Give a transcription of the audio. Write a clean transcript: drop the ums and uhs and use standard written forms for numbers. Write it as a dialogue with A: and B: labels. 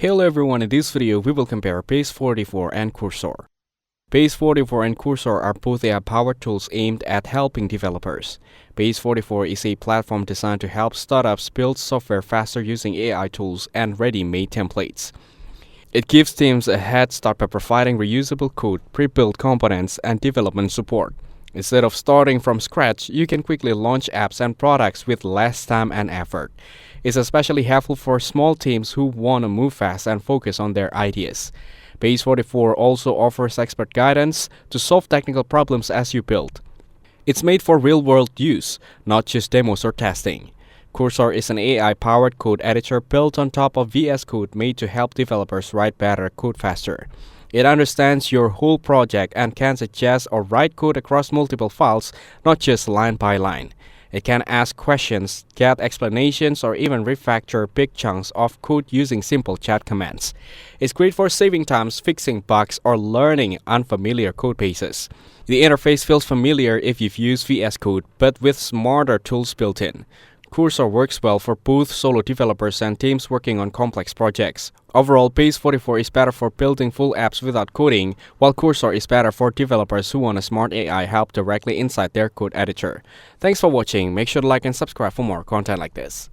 A: Hello everyone, in this video we will compare Base44 and Cursor. Base44 and Cursor are both AI-powered tools aimed at helping developers. Base44 is a platform designed to help startups build software faster using AI tools and ready-made templates. It gives teams a head start by providing reusable code, pre-built components, and development support. Instead of starting from scratch, you can quickly launch apps and products with less time and effort. It's especially helpful for small teams who want to move fast and focus on their ideas. Base44 also offers expert guidance to solve technical problems as you build. It's made for real-world use, not just demos or testing. Cursor is an AI-powered code editor built on top of VS Code made to help developers write better code faster. It understands your whole project and can suggest or write code across multiple files, not just line by line. It can ask questions, get explanations, or even refactor big chunks of code using simple chat commands. It's great for saving time, fixing bugs, or learning unfamiliar code bases. The interface feels familiar if you've used VS Code, but with smarter tools built in. Cursor works well for both solo developers and teams working on complex projects. Overall, Base44 is better for building full apps without coding, while Cursor is better for developers who want a smart AI help directly inside their code editor. Thanks for watching. Make sure to like and subscribe for more content like this.